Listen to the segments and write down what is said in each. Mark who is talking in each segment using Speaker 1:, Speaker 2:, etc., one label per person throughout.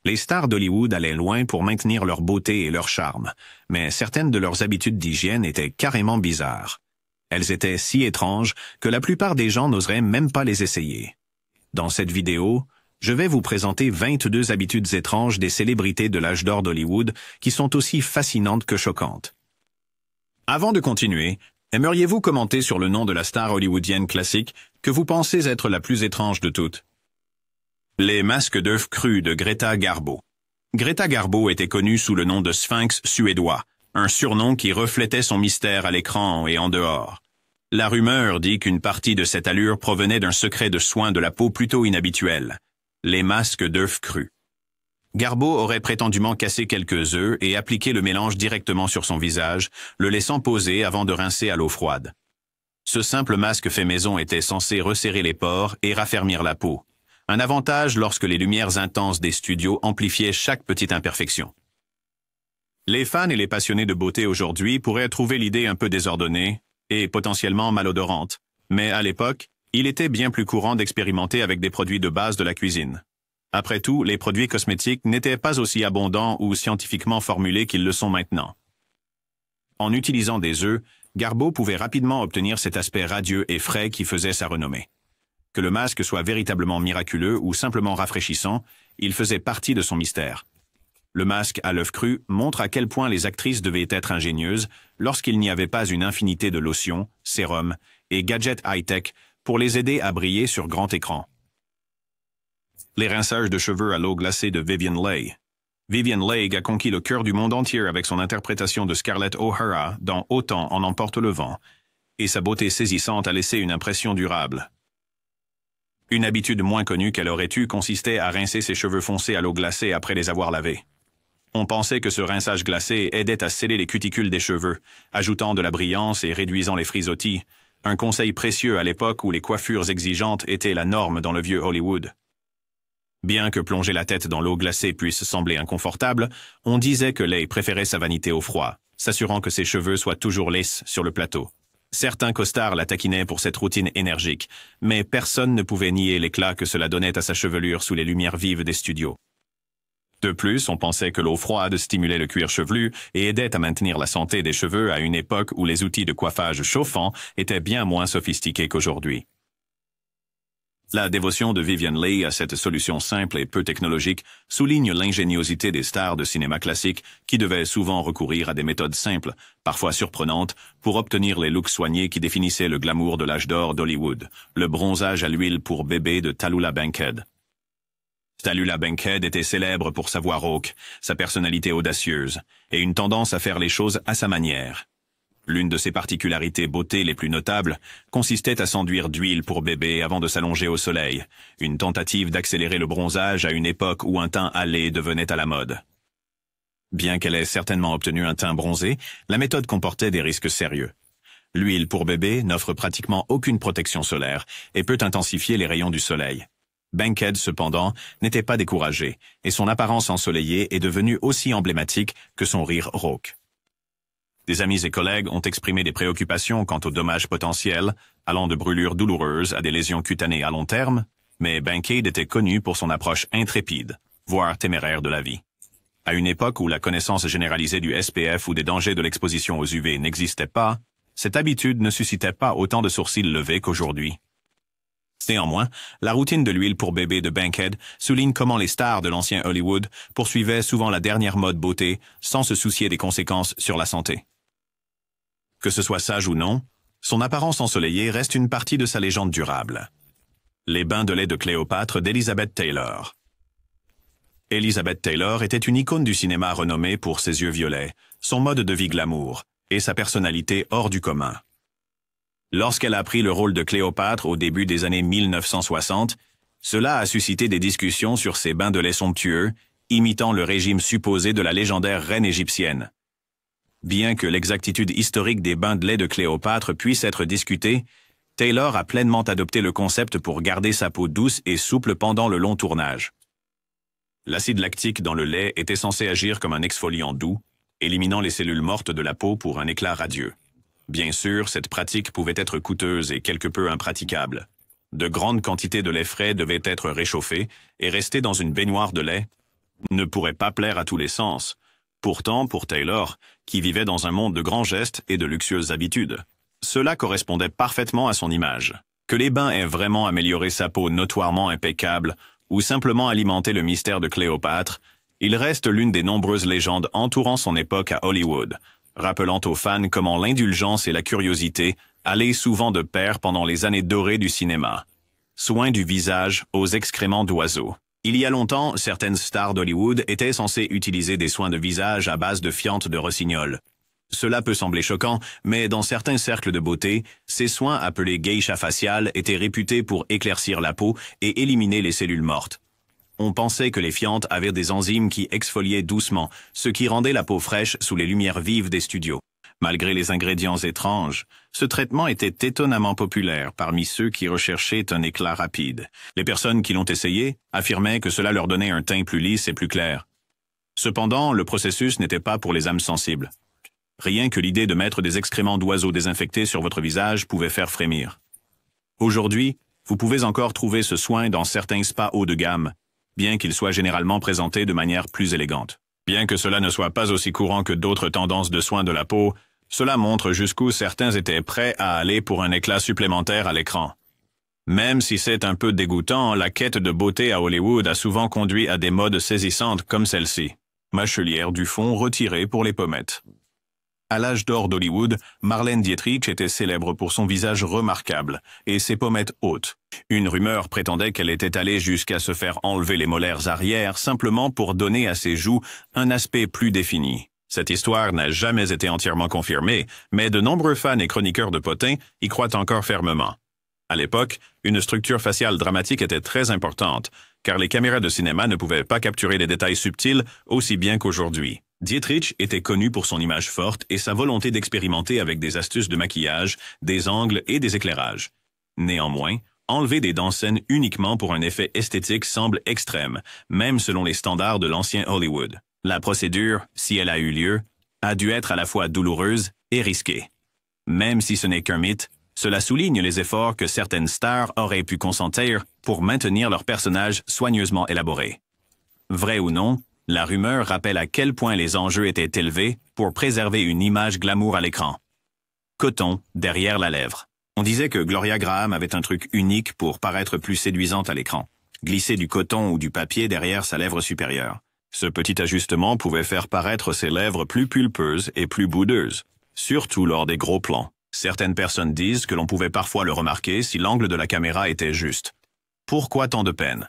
Speaker 1: Les stars d'Hollywood allaient loin pour maintenir leur beauté et leur charme, mais certaines de leurs habitudes d'hygiène étaient carrément bizarres. Elles étaient si étranges que la plupart des gens n'oseraient même pas les essayer. Dans cette vidéo, je vais vous présenter 22 habitudes étranges des célébrités de l'âge d'or d'Hollywood qui sont aussi fascinantes que choquantes. Avant de continuer, aimeriez-vous commenter sur le nom de la star hollywoodienne classique que vous pensez être la plus étrange de toutes? Les masques d'œufs crus de Greta Garbo. Greta Garbo était connue sous le nom de Sphinx suédois, un surnom qui reflétait son mystère à l'écran et en dehors. La rumeur dit qu'une partie de cette allure provenait d'un secret de soins de la peau plutôt inhabituel, les masques d'œufs crus. Garbo aurait prétendument cassé quelques œufs et appliqué le mélange directement sur son visage, le laissant poser avant de rincer à l'eau froide. Ce simple masque fait maison était censé resserrer les pores et raffermir la peau. Un avantage lorsque les lumières intenses des studios amplifiaient chaque petite imperfection. Les fans et les passionnés de beauté aujourd'hui pourraient trouver l'idée un peu désordonnée et potentiellement malodorante, mais à l'époque, il était bien plus courant d'expérimenter avec des produits de base de la cuisine. Après tout, les produits cosmétiques n'étaient pas aussi abondants ou scientifiquement formulés qu'ils le sont maintenant. En utilisant des œufs, Garbo pouvait rapidement obtenir cet aspect radieux et frais qui faisait sa renommée. Que le masque soit véritablement miraculeux ou simplement rafraîchissant, il faisait partie de son mystère. Le masque à l'œuf cru montre à quel point les actrices devaient être ingénieuses lorsqu'il n'y avait pas une infinité de lotions, sérums et gadgets high-tech pour les aider à briller sur grand écran. Les rinçages de cheveux à l'eau glacée de Vivien Leigh. Vivien Leigh a conquis le cœur du monde entier avec son interprétation de Scarlett O'Hara dans Autant en emporte le vent, et sa beauté saisissante a laissé une impression durable. Une habitude moins connue qu'elle aurait eue consistait à rincer ses cheveux foncés à l'eau glacée après les avoir lavés. On pensait que ce rinçage glacé aidait à sceller les cuticules des cheveux, ajoutant de la brillance et réduisant les frisottis, un conseil précieux à l'époque où les coiffures exigeantes étaient la norme dans le vieux Hollywood. Bien que plonger la tête dans l'eau glacée puisse sembler inconfortable, on disait que Leigh préférait sa vanité au froid, s'assurant que ses cheveux soient toujours lisses sur le plateau. Certains costards la taquinaient pour cette routine énergique, mais personne ne pouvait nier l'éclat que cela donnait à sa chevelure sous les lumières vives des studios. De plus, on pensait que l'eau froide stimulait le cuir chevelu et aidait à maintenir la santé des cheveux à une époque où les outils de coiffage chauffants étaient bien moins sophistiqués qu'aujourd'hui. La dévotion de Vivien Leigh à cette solution simple et peu technologique souligne l'ingéniosité des stars de cinéma classique qui devaient souvent recourir à des méthodes simples, parfois surprenantes, pour obtenir les looks soignés qui définissaient le glamour de l'âge d'or d'Hollywood, le bronzage à l'huile pour bébé de Tallulah Bankhead. Tallulah Bankhead était célèbre pour sa voix rauque, sa personnalité audacieuse, et une tendance à faire les choses à sa manière. L'une de ses particularités beauté les plus notables consistait à s'enduire d'huile pour bébé avant de s'allonger au soleil, une tentative d'accélérer le bronzage à une époque où un teint hâlé devenait à la mode. Bien qu'elle ait certainement obtenu un teint bronzé, la méthode comportait des risques sérieux. L'huile pour bébé n'offre pratiquement aucune protection solaire et peut intensifier les rayons du soleil. Bankhead, cependant, n'était pas découragé, et son apparence ensoleillée est devenue aussi emblématique que son rire rauque. Des amis et collègues ont exprimé des préoccupations quant aux dommages potentiels, allant de brûlures douloureuses à des lésions cutanées à long terme, mais Bankhead était connu pour son approche intrépide, voire téméraire de la vie. À une époque où la connaissance généralisée du SPF ou des dangers de l'exposition aux UV n'existait pas, cette habitude ne suscitait pas autant de sourcils levés qu'aujourd'hui. Néanmoins, la routine de l'huile pour bébé de Bankhead souligne comment les stars de l'ancien Hollywood poursuivaient souvent la dernière mode beauté sans se soucier des conséquences sur la santé. Que ce soit sage ou non, son apparence ensoleillée reste une partie de sa légende durable. Les bains de lait de Cléopâtre d'Elizabeth Taylor. Elizabeth Taylor était une icône du cinéma renommée pour ses yeux violets, son mode de vie glamour et sa personnalité hors du commun. Lorsqu'elle a pris le rôle de Cléopâtre au début des années 1960, cela a suscité des discussions sur ses bains de lait somptueux, imitant le régime supposé de la légendaire reine égyptienne. Bien que l'exactitude historique des bains de lait de Cléopâtre puisse être discutée, Taylor a pleinement adopté le concept pour garder sa peau douce et souple pendant le long tournage. L'acide lactique dans le lait était censé agir comme un exfoliant doux, éliminant les cellules mortes de la peau pour un éclat radieux. Bien sûr, cette pratique pouvait être coûteuse et quelque peu impraticable. De grandes quantités de lait frais devaient être réchauffées et rester dans une baignoire de lait, ne pourrait pas plaire à tous les sens. Pourtant, pour Taylor, qui vivait dans un monde de grands gestes et de luxueuses habitudes, cela correspondait parfaitement à son image. Que les bains aient vraiment amélioré sa peau notoirement impeccable ou simplement alimenté le mystère de Cléopâtre, il reste l'une des nombreuses légendes entourant son époque à Hollywood, rappelant aux fans comment l'indulgence et la curiosité allaient souvent de pair pendant les années dorées du cinéma. Soins du visage aux excréments d'oiseaux. Il y a longtemps, certaines stars d'Hollywood étaient censées utiliser des soins de visage à base de fientes de rossignol. Cela peut sembler choquant, mais dans certains cercles de beauté, ces soins appelés geisha faciales étaient réputés pour éclaircir la peau et éliminer les cellules mortes. On pensait que les fientes avaient des enzymes qui exfoliaient doucement, ce qui rendait la peau fraîche sous les lumières vives des studios. Malgré les ingrédients étranges, ce traitement était étonnamment populaire parmi ceux qui recherchaient un éclat rapide. Les personnes qui l'ont essayé affirmaient que cela leur donnait un teint plus lisse et plus clair. Cependant, le processus n'était pas pour les âmes sensibles. Rien que l'idée de mettre des excréments d'oiseaux désinfectés sur votre visage pouvait faire frémir. Aujourd'hui, vous pouvez encore trouver ce soin dans certains spas haut de gamme, bien qu'il soit généralement présenté de manière plus élégante. Bien que cela ne soit pas aussi courant que d'autres tendances de soins de la peau, cela montre jusqu'où certains étaient prêts à aller pour un éclat supplémentaire à l'écran. Même si c'est un peu dégoûtant, la quête de beauté à Hollywood a souvent conduit à des modes saisissantes comme celle-ci. Mâchelière du fond retirée pour les pommettes. À l'âge d'or d'Hollywood, Marlène Dietrich était célèbre pour son visage remarquable et ses pommettes hautes. Une rumeur prétendait qu'elle était allée jusqu'à se faire enlever les molaires arrière simplement pour donner à ses joues un aspect plus défini. Cette histoire n'a jamais été entièrement confirmée, mais de nombreux fans et chroniqueurs de potins y croient encore fermement. À l'époque, une structure faciale dramatique était très importante, car les caméras de cinéma ne pouvaient pas capturer les détails subtils aussi bien qu'aujourd'hui. Dietrich était connu pour son image forte et sa volonté d'expérimenter avec des astuces de maquillage, des angles et des éclairages. Néanmoins, enlever des dents saines uniquement pour un effet esthétique semble extrême, même selon les standards de l'ancien Hollywood. La procédure, si elle a eu lieu, a dû être à la fois douloureuse et risquée. Même si ce n'est qu'un mythe, cela souligne les efforts que certaines stars auraient pu consentir pour maintenir leur personnage soigneusement élaboré. Vrai ou non, la rumeur rappelle à quel point les enjeux étaient élevés pour préserver une image glamour à l'écran. Coton derrière la lèvre. On disait que Gloria Graham avait un truc unique pour paraître plus séduisante à l'écran. Glisser du coton ou du papier derrière sa lèvre supérieure. Ce petit ajustement pouvait faire paraître ses lèvres plus pulpeuses et plus boudeuses, surtout lors des gros plans. Certaines personnes disent que l'on pouvait parfois le remarquer si l'angle de la caméra était juste. Pourquoi tant de peine?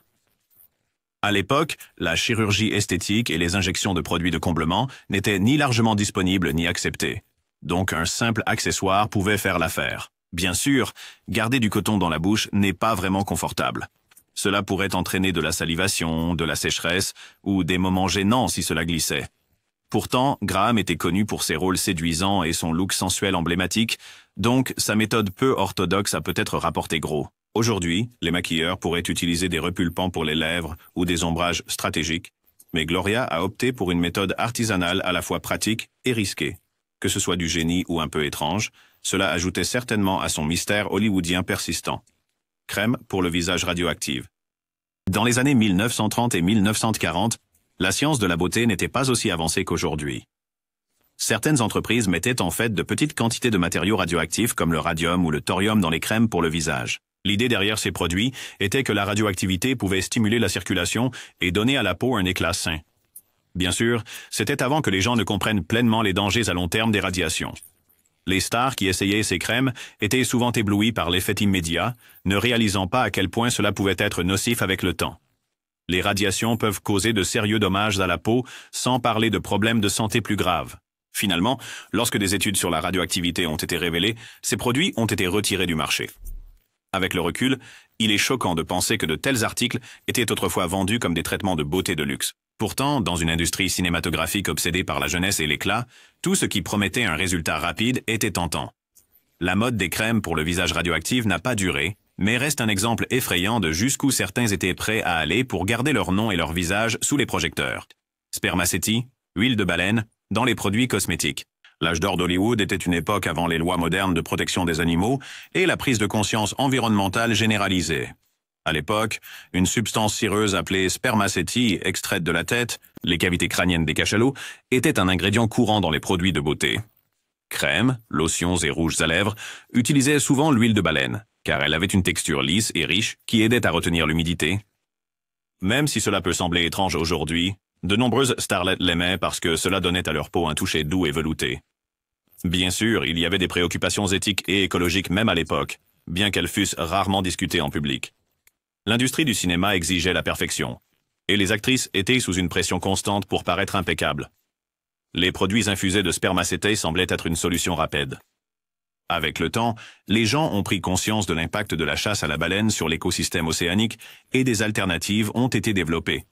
Speaker 1: À l'époque, la chirurgie esthétique et les injections de produits de comblement n'étaient ni largement disponibles ni acceptées. Donc un simple accessoire pouvait faire l'affaire. Bien sûr, garder du coton dans la bouche n'est pas vraiment confortable. Cela pourrait entraîner de la salivation, de la sécheresse ou des moments gênants si cela glissait. Pourtant, Graham était connu pour ses rôles séduisants et son look sensuel emblématique, donc sa méthode peu orthodoxe a peut-être rapporté gros. Aujourd'hui, les maquilleurs pourraient utiliser des repulpants pour les lèvres ou des ombrages stratégiques, mais Gloria a opté pour une méthode artisanale à la fois pratique et risquée. Que ce soit du génie ou un peu étrange, cela ajoutait certainement à son mystère hollywoodien persistant. Crème pour le visage radioactive. Dans les années 1930 et 1940, la science de la beauté n'était pas aussi avancée qu'aujourd'hui. Certaines entreprises mettaient en fait de petites quantités de matériaux radioactifs comme le radium ou le thorium dans les crèmes pour le visage. L'idée derrière ces produits était que la radioactivité pouvait stimuler la circulation et donner à la peau un éclat sain. Bien sûr, c'était avant que les gens ne comprennent pleinement les dangers à long terme des radiations. Les stars qui essayaient ces crèmes étaient souvent éblouies par l'effet immédiat, ne réalisant pas à quel point cela pouvait être nocif avec le temps. Les radiations peuvent causer de sérieux dommages à la peau, sans parler de problèmes de santé plus graves. Finalement, lorsque des études sur la radioactivité ont été révélées, ces produits ont été retirés du marché. Avec le recul, il est choquant de penser que de tels articles étaient autrefois vendus comme des traitements de beauté de luxe. Pourtant, dans une industrie cinématographique obsédée par la jeunesse et l'éclat, tout ce qui promettait un résultat rapide était tentant. La mode des crèmes pour le visage radioactif n'a pas duré, mais reste un exemple effrayant de jusqu'où certains étaient prêts à aller pour garder leur nom et leur visage sous les projecteurs. Spermaceti, huile de baleine, dans les produits cosmétiques. L'âge d'or d'Hollywood était une époque avant les lois modernes de protection des animaux et la prise de conscience environnementale généralisée. À l'époque, une substance cireuse appelée spermacétie, extraite de la tête, les cavités crâniennes des cachalots, était un ingrédient courant dans les produits de beauté. Crèmes, lotions et rouges à lèvres utilisaient souvent l'huile de baleine, car elle avait une texture lisse et riche qui aidait à retenir l'humidité. Même si cela peut sembler étrange aujourd'hui, de nombreuses starlettes l'aimaient parce que cela donnait à leur peau un toucher doux et velouté. Bien sûr, il y avait des préoccupations éthiques et écologiques même à l'époque, bien qu'elles fussent rarement discutées en public. L'industrie du cinéma exigeait la perfection, et les actrices étaient sous une pression constante pour paraître impeccables. Les produits infusés de spermacétée semblaient être une solution rapide. Avec le temps, les gens ont pris conscience de l'impact de la chasse à la baleine sur l'écosystème océanique et des alternatives ont été développées.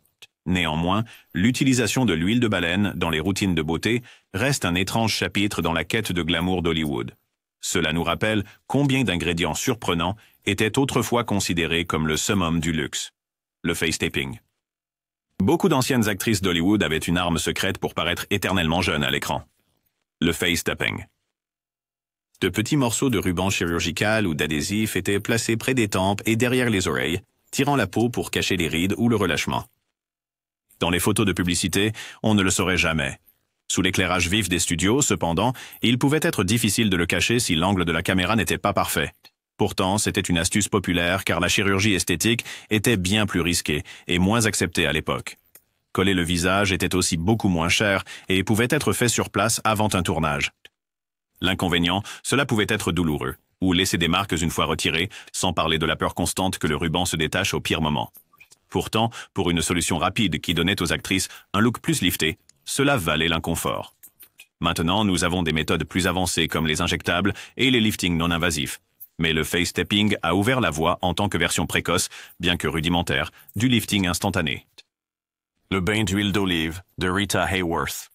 Speaker 1: Néanmoins, l'utilisation de l'huile de baleine dans les routines de beauté reste un étrange chapitre dans la quête de glamour d'Hollywood. Cela nous rappelle combien d'ingrédients surprenants étaient autrefois considérés comme le summum du luxe. Le face-taping. Beaucoup d'anciennes actrices d'Hollywood avaient une arme secrète pour paraître éternellement jeunes à l'écran. Le face-tapping. De petits morceaux de ruban chirurgical ou d'adhésif étaient placés près des tempes et derrière les oreilles, tirant la peau pour cacher les rides ou le relâchement. Dans les photos de publicité, on ne le saurait jamais. Sous l'éclairage vif des studios, cependant, il pouvait être difficile de le cacher si l'angle de la caméra n'était pas parfait. Pourtant, c'était une astuce populaire car la chirurgie esthétique était bien plus risquée et moins acceptée à l'époque. Coller le visage était aussi beaucoup moins cher et pouvait être fait sur place avant un tournage. L'inconvénient, cela pouvait être douloureux, ou laisser des marques une fois retirées, sans parler de la peur constante que le ruban se détache au pire moment. Pourtant, pour une solution rapide qui donnait aux actrices un look plus lifté, cela valait l'inconfort. Maintenant, nous avons des méthodes plus avancées comme les injectables et les liftings non invasifs. Mais le face-tapping a ouvert la voie en tant que version précoce, bien que rudimentaire, du lifting instantané. Le bain d'huile d'olive de Rita Hayworth.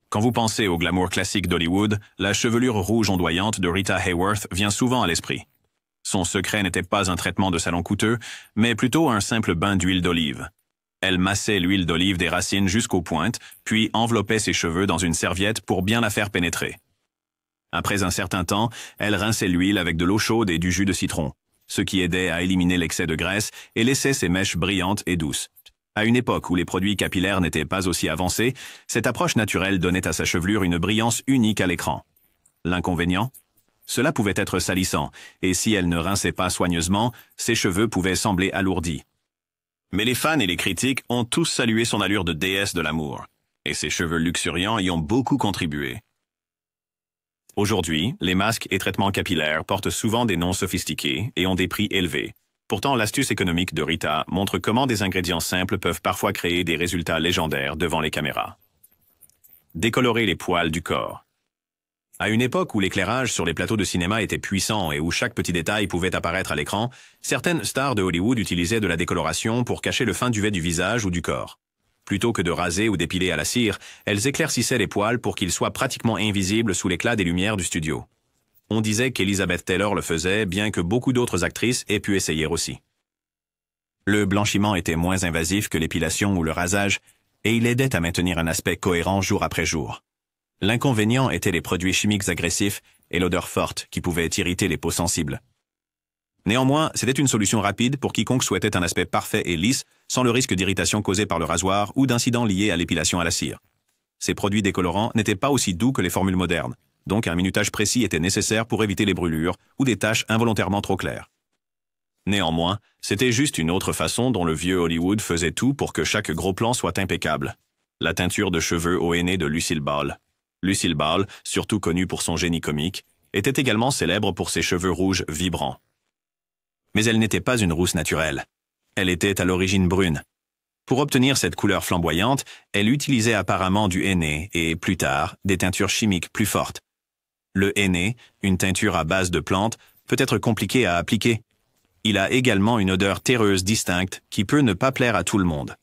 Speaker 1: Quand vous pensez au glamour classique d'Hollywood, la chevelure rouge ondoyante de Rita Hayworth vient souvent à l'esprit. Son secret n'était pas un traitement de salon coûteux, mais plutôt un simple bain d'huile d'olive. Elle massait l'huile d'olive des racines jusqu'aux pointes, puis enveloppait ses cheveux dans une serviette pour bien la faire pénétrer. Après un certain temps, elle rinçait l'huile avec de l'eau chaude et du jus de citron, ce qui aidait à éliminer l'excès de graisse et laissait ses mèches brillantes et douces. À une époque où les produits capillaires n'étaient pas aussi avancés, cette approche naturelle donnait à sa chevelure une brillance unique à l'écran. L'inconvénient ? Cela pouvait être salissant, et si elle ne rinçait pas soigneusement, ses cheveux pouvaient sembler alourdis. Mais les fans et les critiques ont tous salué son allure de déesse de l'amour, et ses cheveux luxuriants y ont beaucoup contribué. Aujourd'hui, les masques et traitements capillaires portent souvent des noms sophistiqués et ont des prix élevés. Pourtant, l'astuce économique de Rita montre comment des ingrédients simples peuvent parfois créer des résultats légendaires devant les caméras. Décolorer les poils du corps. À une époque où l'éclairage sur les plateaux de cinéma était puissant et où chaque petit détail pouvait apparaître à l'écran, certaines stars de Hollywood utilisaient de la décoloration pour cacher le fin duvet du visage ou du corps. Plutôt que de raser ou d'épiler à la cire, elles éclaircissaient les poils pour qu'ils soient pratiquement invisibles sous l'éclat des lumières du studio. On disait qu'Elizabeth Taylor le faisait, bien que beaucoup d'autres actrices aient pu essayer aussi. Le blanchiment était moins invasif que l'épilation ou le rasage, et il aidait à maintenir un aspect cohérent jour après jour. L'inconvénient était les produits chimiques agressifs et l'odeur forte qui pouvait irriter les peaux sensibles. Néanmoins, c'était une solution rapide pour quiconque souhaitait un aspect parfait et lisse, sans le risque d'irritation causée par le rasoir ou d'incidents liés à l'épilation à la cire. Ces produits décolorants n'étaient pas aussi doux que les formules modernes, donc un minutage précis était nécessaire pour éviter les brûlures ou des taches involontairement trop claires. Néanmoins, c'était juste une autre façon dont le vieux Hollywood faisait tout pour que chaque gros plan soit impeccable. La teinture de cheveux au henné de Lucille Ball. Lucille Ball, surtout connue pour son génie comique, était également célèbre pour ses cheveux rouges vibrants. Mais elle n'était pas une rousse naturelle. Elle était à l'origine brune. Pour obtenir cette couleur flamboyante, elle utilisait apparemment du henné et, plus tard, des teintures chimiques plus fortes. Le henné, une teinture à base de plantes, peut être compliqué à appliquer. Il a également une odeur terreuse distincte qui peut ne pas plaire à tout le monde.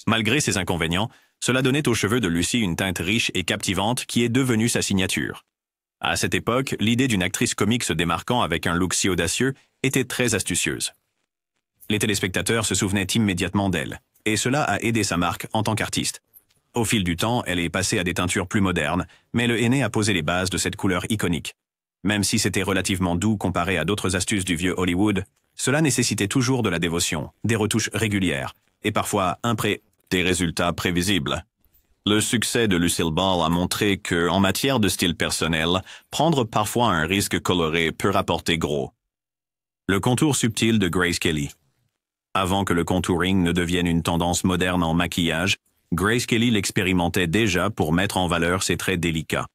Speaker 1: Malgré ces inconvénients, cela donnait aux cheveux de Lucy une teinte riche et captivante qui est devenue sa signature. À cette époque, l'idée d'une actrice comique se démarquant avec un look si audacieux était très astucieuse. Les téléspectateurs se souvenaient immédiatement d'elle, et cela a aidé sa marque en tant qu'artiste. Au fil du temps, elle est passée à des teintures plus modernes, mais le henné a posé les bases de cette couleur iconique. Même si c'était relativement doux comparé à d'autres astuces du vieux Hollywood, cela nécessitait toujours de la dévotion, des retouches régulières, et parfois des résultats prévisibles. Le succès de Lucille Ball a montré que, en matière de style personnel, prendre parfois un risque coloré peut rapporter gros. Le contour subtil de Grace Kelly. Avant que le contouring ne devienne une tendance moderne en maquillage, Grace Kelly l'expérimentait déjà pour mettre en valeur ses traits délicats.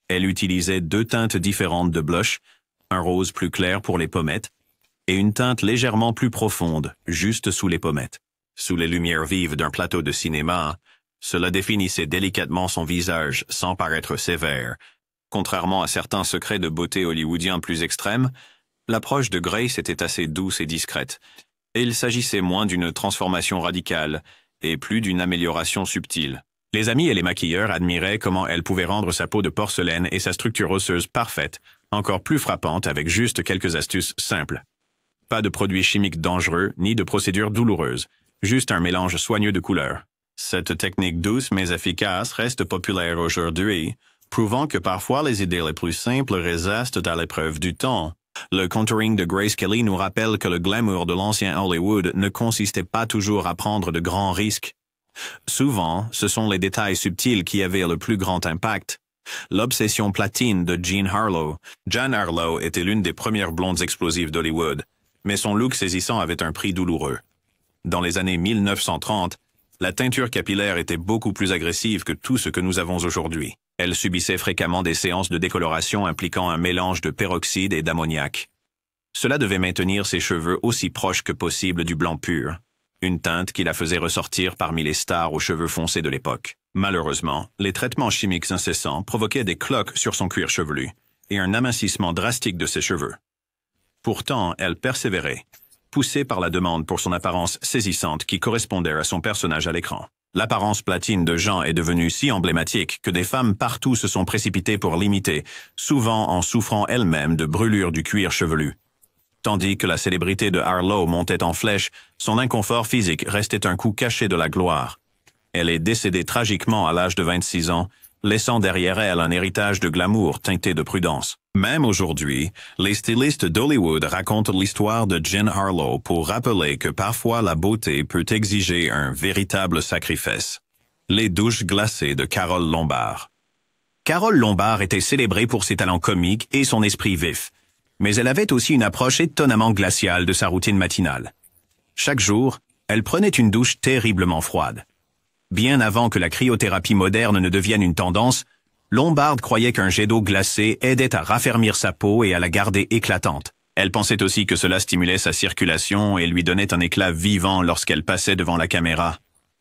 Speaker 1: Elle utilisait 2 teintes différentes de blush, un rose plus clair pour les pommettes, et une teinte légèrement plus profonde, juste sous les pommettes. Sous les lumières vives d'un plateau de cinéma, cela définissait délicatement son visage sans paraître sévère. Contrairement à certains secrets de beauté hollywoodiens plus extrêmes, l'approche de Grace était assez douce et discrète, et il s'agissait moins d'une transformation radicale et plus d'une amélioration subtile. Les amis et les maquilleurs admiraient comment elle pouvait rendre sa peau de porcelaine et sa structure osseuse parfaite, encore plus frappante avec juste quelques astuces simples. Pas de produits chimiques dangereux, ni de procédures douloureuses, juste un mélange soigneux de couleurs. Cette technique douce mais efficace reste populaire aujourd'hui, prouvant que parfois les idées les plus simples résistent à l'épreuve du temps. Le contouring de Grace Kelly nous rappelle que le glamour de l'ancien Hollywood ne consistait pas toujours à prendre de grands risques. Souvent, ce sont les détails subtils qui avaient le plus grand impact. L'obsession platine de Jean Harlow. Jean Harlow était l'une des premières blondes explosives d'Hollywood, mais son look saisissant avait un prix douloureux. Dans les années 1930, la teinture capillaire était beaucoup plus agressive que tout ce que nous avons aujourd'hui. Elle subissait fréquemment des séances de décoloration impliquant un mélange de peroxyde et d'ammoniac. Cela devait maintenir ses cheveux aussi proches que possible du blanc pur, une teinte qui la faisait ressortir parmi les stars aux cheveux foncés de l'époque. Malheureusement, les traitements chimiques incessants provoquaient des cloques sur son cuir chevelu et un amincissement drastique de ses cheveux. Pourtant, elle persévérait, poussée par la demande pour son apparence saisissante qui correspondait à son personnage à l'écran. L'apparence platine de Jean est devenue si emblématique que des femmes partout se sont précipitées pour l'imiter, souvent en souffrant elles-mêmes de brûlures du cuir chevelu. Tandis que la célébrité de Harlow montait en flèche, son inconfort physique restait un coup caché de la gloire. Elle est décédée tragiquement à l'âge de 26 ans, laissant derrière elle un héritage de glamour teinté de prudence. Même aujourd'hui, les stylistes d'Hollywood racontent l'histoire de Jean Harlow pour rappeler que parfois la beauté peut exiger un véritable sacrifice. Les douches glacées de Carole Lombard. Carole Lombard était célébrée pour ses talents comiques et son esprit vif, mais elle avait aussi une approche étonnamment glaciale de sa routine matinale. Chaque jour, elle prenait une douche terriblement froide. Bien avant que la cryothérapie moderne ne devienne une tendance, Lombard croyait qu'un jet d'eau glacée aidait à raffermir sa peau et à la garder éclatante. Elle pensait aussi que cela stimulait sa circulation et lui donnait un éclat vivant lorsqu'elle passait devant la caméra.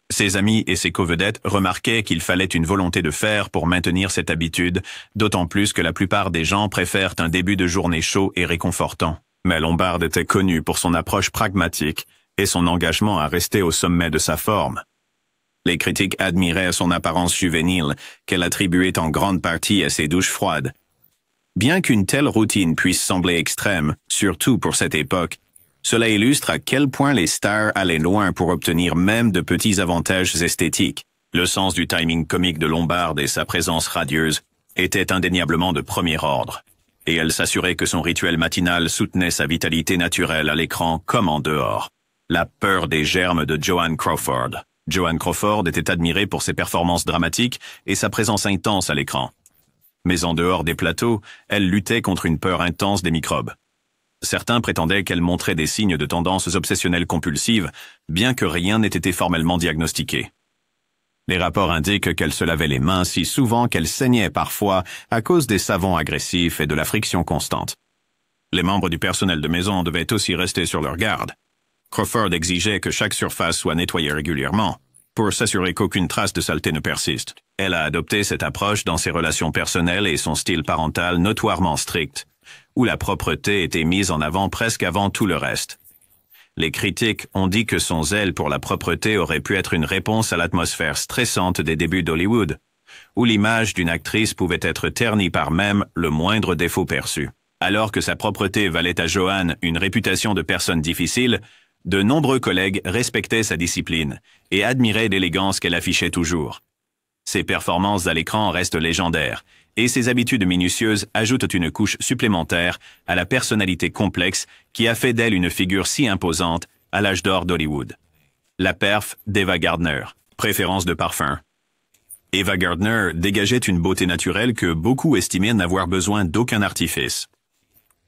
Speaker 1: Ses amis et ses covedettes remarquaient qu'il fallait une volonté de fer pour maintenir cette habitude, d'autant plus que la plupart des gens préfèrent un début de journée chaud et réconfortant. Mais Lombard était connue pour son approche pragmatique et son engagement à rester au sommet de sa forme. Les critiques admiraient son apparence juvénile, qu'elle attribuait en grande partie à ses douches froides. Bien qu'une telle routine puisse sembler extrême, surtout pour cette époque, cela illustre à quel point les stars allaient loin pour obtenir même de petits avantages esthétiques. Le sens du timing comique de Lombard et sa présence radieuse étaient indéniablement de premier ordre, et elle s'assurait que son rituel matinal soutenait sa vitalité naturelle à l'écran comme en dehors. La peur des germes de Joan Crawford. Joan Crawford était admirée pour ses performances dramatiques et sa présence intense à l'écran. Mais en dehors des plateaux, elle luttait contre une peur intense des microbes. Certains prétendaient qu'elle montrait des signes de tendances obsessionnelles compulsives, bien que rien n'ait été formellement diagnostiqué. Les rapports indiquent qu'elle se lavait les mains si souvent qu'elle saignait parfois à cause des savons agressifs et de la friction constante. Les membres du personnel de maison devaient aussi rester sur leur garde. Crawford exigeait que chaque surface soit nettoyée régulièrement, pour s'assurer qu'aucune trace de saleté ne persiste. Elle a adopté cette approche dans ses relations personnelles et son style parental notoirement strict, où la propreté était mise en avant presque avant tout le reste. Les critiques ont dit que son zèle pour la propreté aurait pu être une réponse à l'atmosphère stressante des débuts d'Hollywood, où l'image d'une actrice pouvait être ternie par même le moindre défaut perçu. Alors que sa propreté valait à Joan une réputation de personne difficile, de nombreux collègues respectaient sa discipline et admiraient l'élégance qu'elle affichait toujours. Ses performances à l'écran restent légendaires, et ses habitudes minutieuses ajoutent une couche supplémentaire à la personnalité complexe qui a fait d'elle une figure si imposante à l'âge d'or d'Hollywood. La perf d'Ava Gardner, préférence de parfum. Ava Gardner dégageait une beauté naturelle que beaucoup estimaient n'avoir besoin d'aucun artifice.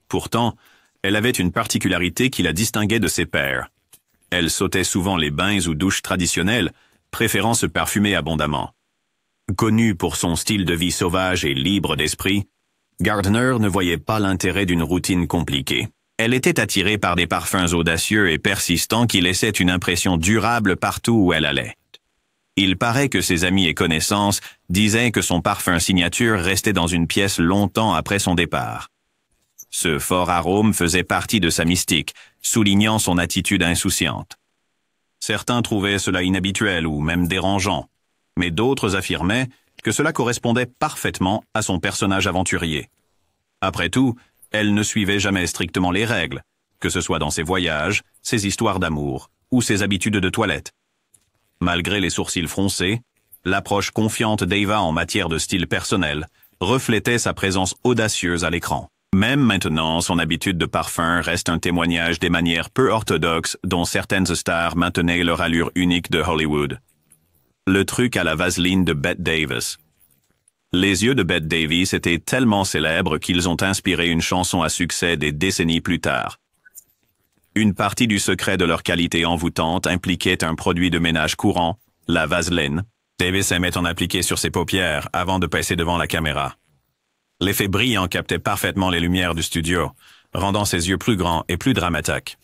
Speaker 1: Pourtant, elle avait une particularité qui la distinguait de ses pairs. Elle sautait souvent les bains ou douches traditionnels, préférant se parfumer abondamment. Connue pour son style de vie sauvage et libre d'esprit, Gardner ne voyait pas l'intérêt d'une routine compliquée. Elle était attirée par des parfums audacieux et persistants qui laissaient une impression durable partout où elle allait. Il paraît que ses amis et connaissances disaient que son parfum signature restait dans une pièce longtemps après son départ. Ce fort arôme faisait partie de sa mystique, soulignant son attitude insouciante. Certains trouvaient cela inhabituel ou même dérangeant, mais d'autres affirmaient que cela correspondait parfaitement à son personnage aventurier. Après tout, elle ne suivait jamais strictement les règles, que ce soit dans ses voyages, ses histoires d'amour ou ses habitudes de toilette. Malgré les sourcils froncés, l'approche confiante d'Ava en matière de style personnel reflétait sa présence audacieuse à l'écran. Même maintenant, son habitude de parfum reste un témoignage des manières peu orthodoxes dont certaines stars maintenaient leur allure unique de Hollywood. Le truc à la vaseline de Bette Davis. Les yeux de Bette Davis étaient tellement célèbres qu'ils ont inspiré une chanson à succès des décennies plus tard. Une partie du secret de leur qualité envoûtante impliquait un produit de ménage courant, la vaseline. Davis aimait en appliquer sur ses paupières avant de passer devant la caméra. L'effet brillant captait parfaitement les lumières du studio, rendant ses yeux plus grands et plus dramatiques.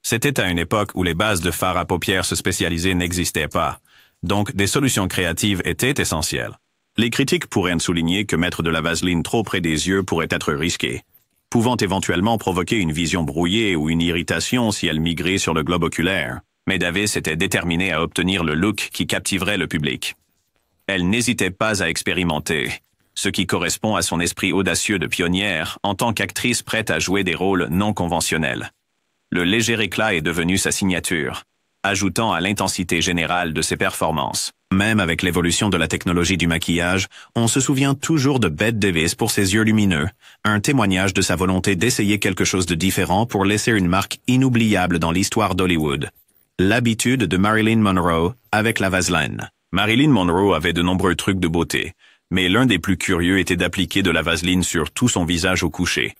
Speaker 1: C'était à une époque où les bases de fard à paupières spécialisées n'existaient pas, donc des solutions créatives étaient essentielles. Les critiques pourraient souligner que mettre de la vaseline trop près des yeux pourrait être risqué, pouvant éventuellement provoquer une vision brouillée ou une irritation si elle migrait sur le globe oculaire. Mais Davis était déterminée à obtenir le look qui captiverait le public. Elle n'hésitait pas à expérimenter, ce qui correspond à son esprit audacieux de pionnière en tant qu'actrice prête à jouer des rôles non conventionnels. Le léger éclat est devenu sa signature, ajoutant à l'intensité générale de ses performances. Même avec l'évolution de la technologie du maquillage, on se souvient toujours de Bette Davis pour ses yeux lumineux, un témoignage de sa volonté d'essayer quelque chose de différent pour laisser une marque inoubliable dans l'histoire d'Hollywood. L'habitude de Marilyn Monroe avec la vaseline. Marilyn Monroe avait de nombreux trucs de beauté, mais l'un des plus curieux était d'appliquer de la vaseline sur tout son visage au coucher.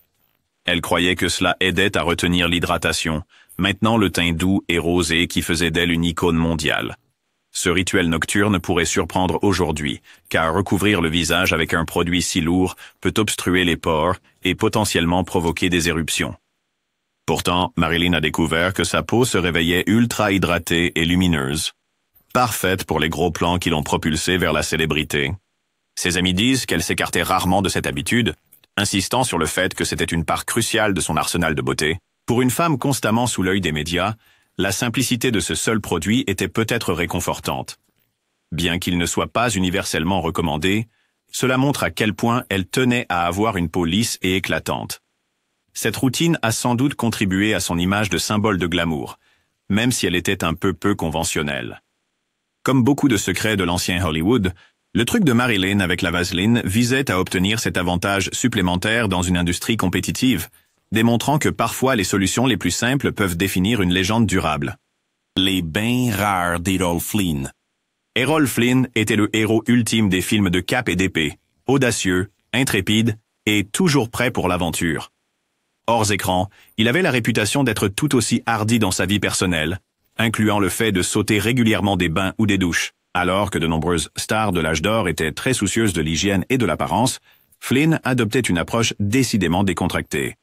Speaker 1: Elle croyait que cela aidait à retenir l'hydratation, maintenant le teint doux et rosé qui faisait d'elle une icône mondiale. Ce rituel nocturne pourrait surprendre aujourd'hui, car recouvrir le visage avec un produit si lourd peut obstruer les pores et potentiellement provoquer des éruptions. Pourtant, Marilyn a découvert que sa peau se réveillait ultra hydratée et lumineuse, parfaite pour les gros plans qui l'ont propulsée vers la célébrité. Ses amis disent qu'elle s'écartait rarement de cette habitude, insistant sur le fait que c'était une part cruciale de son arsenal de beauté. Pour une femme constamment sous l'œil des médias, la simplicité de ce seul produit était peut-être réconfortante. Bien qu'il ne soit pas universellement recommandé, cela montre à quel point elle tenait à avoir une peau lisse et éclatante. Cette routine a sans doute contribué à son image de symbole de glamour, même si elle était un peu conventionnelle. Comme beaucoup de secrets de l'ancien Hollywood, le truc de Marilyn avec la vaseline visait à obtenir cet avantage supplémentaire dans une industrie compétitive, démontrant que parfois les solutions les plus simples peuvent définir une légende durable. Les bains rares d'Errol Flynn. Errol Flynn était le héros ultime des films de cap et d'épée, audacieux, intrépide et toujours prêt pour l'aventure. Hors écran, il avait la réputation d'être tout aussi hardi dans sa vie personnelle, incluant le fait de sauter régulièrement des bains ou des douches. Alors que de nombreuses stars de l'âge d'or étaient très soucieuses de l'hygiène et de l'apparence, Flynn adoptait une approche décidément décontractée.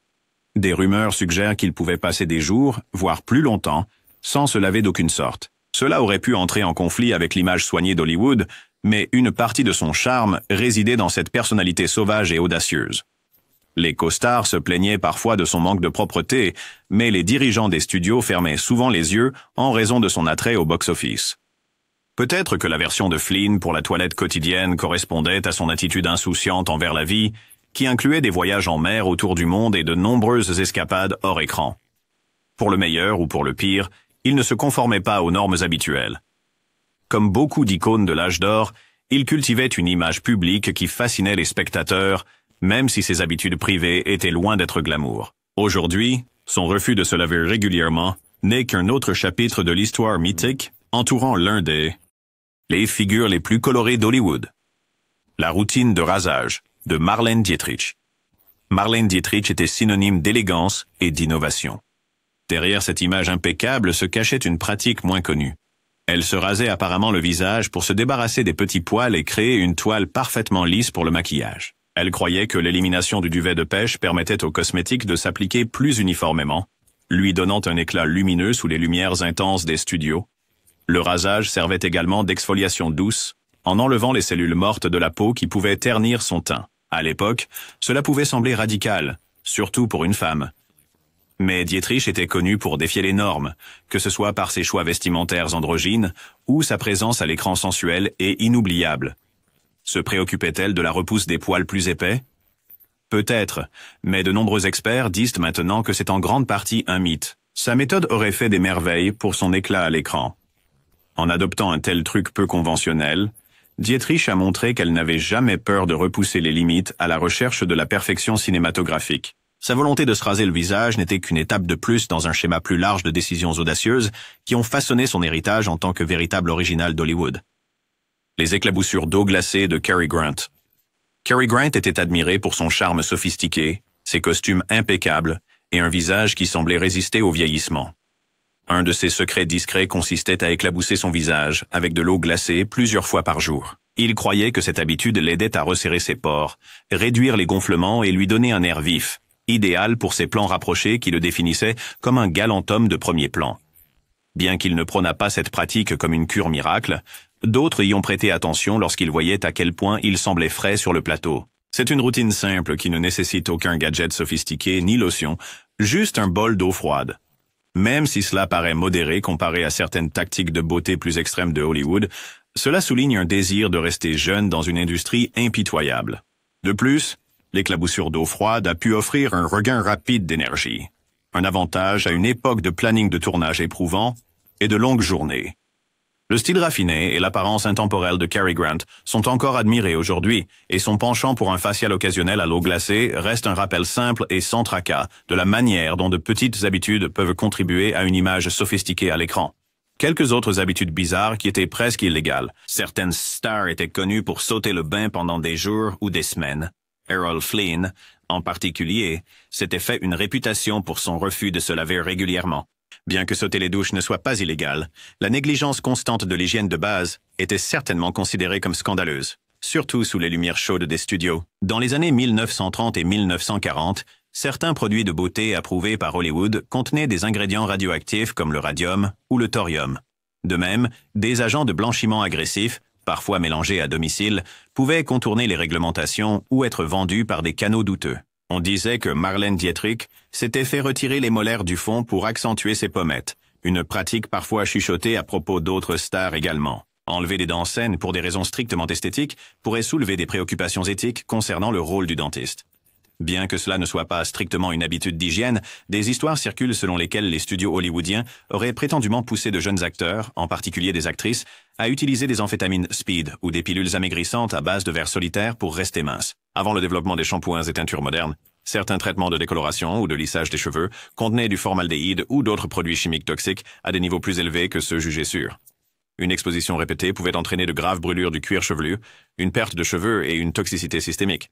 Speaker 1: Des rumeurs suggèrent qu'il pouvait passer des jours, voire plus longtemps, sans se laver d'aucune sorte. Cela aurait pu entrer en conflit avec l'image soignée d'Hollywood, mais une partie de son charme résidait dans cette personnalité sauvage et audacieuse. Les co-stars se plaignaient parfois de son manque de propreté, mais les dirigeants des studios fermaient souvent les yeux en raison de son attrait au box-office. Peut-être que la version de Flynn pour la toilette quotidienne correspondait à son attitude insouciante envers la vie, qui incluait des voyages en mer autour du monde et de nombreuses escapades hors écran. Pour le meilleur ou pour le pire, il ne se conformait pas aux normes habituelles. Comme beaucoup d'icônes de l'âge d'or, Il cultivait une image publique qui fascinait les spectateurs, même si ses habitudes privées étaient loin d'être glamour. Aujourd'hui, son refus de se laver régulièrement n'est qu'un autre chapitre de l'histoire mythique entourant l'un des figures les plus colorées d'Hollywood. La routine de rasage de Marlène Dietrich. Marlène Dietrich était synonyme d'élégance et d'innovation. Derrière cette image impeccable se cachait une pratique moins connue. Elle se rasait apparemment le visage pour se débarrasser des petits poils et créer une toile parfaitement lisse pour le maquillage. Elle croyait que l'élimination du duvet de pêche permettait aux cosmétiques de s'appliquer plus uniformément, lui donnant un éclat lumineux sous les lumières intenses des studios. Le rasage servait également d'exfoliation douce, en enlevant les cellules mortes de la peau qui pouvaient ternir son teint. À l'époque, cela pouvait sembler radical, surtout pour une femme. Mais Dietrich était connue pour défier les normes, que ce soit par ses choix vestimentaires androgynes ou sa présence à l'écran sensuel et inoubliable. Se préoccupait-elle de la repousse des poils plus épais? Peut-être, mais de nombreux experts disent maintenant que c'est en grande partie un mythe. Sa méthode aurait fait des merveilles pour son éclat à l'écran. En adoptant un tel truc peu conventionnel, Dietrich a montré qu'elle n'avait jamais peur de repousser les limites à la recherche de la perfection cinématographique. Sa volonté de se raser le visage n'était qu'une étape de plus dans un schéma plus large de décisions audacieuses qui ont façonné son héritage en tant que véritable original d'Hollywood. Les éclaboussures d'eau glacée de Cary Grant. Cary Grant était admiré pour son charme sophistiqué, ses costumes impeccables et un visage qui semblait résister au vieillissement. Un de ses secrets discrets consistait à éclabousser son visage avec de l'eau glacée plusieurs fois par jour. Il croyait que cette habitude l'aidait à resserrer ses pores, réduire les gonflements et lui donner un air vif, idéal pour ses plans rapprochés qui le définissaient comme un galant homme de premier plan. Bien qu'il ne prônât pas cette pratique comme une cure miracle, d'autres y ont prêté attention lorsqu'ils voyaient à quel point il semblait frais sur le plateau. C'est une routine simple qui ne nécessite aucun gadget sophistiqué ni lotion, juste un bol d'eau froide. Même si cela paraît modéré comparé à certaines tactiques de beauté plus extrêmes de Hollywood, cela souligne un désir de rester jeune dans une industrie impitoyable. De plus, l'éclaboussure d'eau froide a pu offrir un regain rapide d'énergie, un avantage à une époque de planning de tournage éprouvant et de longues journées. Le style raffiné et l'apparence intemporelle de Cary Grant sont encore admirés aujourd'hui, et son penchant pour un facial occasionnel à l'eau glacée reste un rappel simple et sans tracas de la manière dont de petites habitudes peuvent contribuer à une image sophistiquée à l'écran. Quelques autres habitudes bizarres qui étaient presque illégales. Certaines stars étaient connues pour sauter le bain pendant des jours ou des semaines. Errol Flynn, en particulier, s'était fait une réputation pour son refus de se laver régulièrement. Bien que sauter les douches ne soit pas illégal, la négligence constante de l'hygiène de base était certainement considérée comme scandaleuse, surtout sous les lumières chaudes des studios. Dans les années 1930 et 1940, certains produits de beauté approuvés par Hollywood contenaient des ingrédients radioactifs comme le radium ou le thorium. De même, des agents de blanchiment agressifs, parfois mélangés à domicile, pouvaient contourner les réglementations ou être vendus par des canaux douteux. On disait que Marlène Dietrich s'était fait retirer les molaires du fond pour accentuer ses pommettes, une pratique parfois chuchotée à propos d'autres stars également. Enlever des dents saines pour des raisons strictement esthétiques pourrait soulever des préoccupations éthiques concernant le rôle du dentiste. Bien que cela ne soit pas strictement une habitude d'hygiène, des histoires circulent selon lesquelles les studios hollywoodiens auraient prétendument poussé de jeunes acteurs, en particulier des actrices, à utiliser des amphétamines speed ou des pilules amaigrissantes à base de verre solitaire pour rester minces. Avant le développement des shampoings et teintures modernes, certains traitements de décoloration ou de lissage des cheveux contenaient du formaldéhyde ou d'autres produits chimiques toxiques à des niveaux plus élevés que ceux jugés sûrs. Une exposition répétée pouvait entraîner de graves brûlures du cuir chevelu, une perte de cheveux et une toxicité systémique.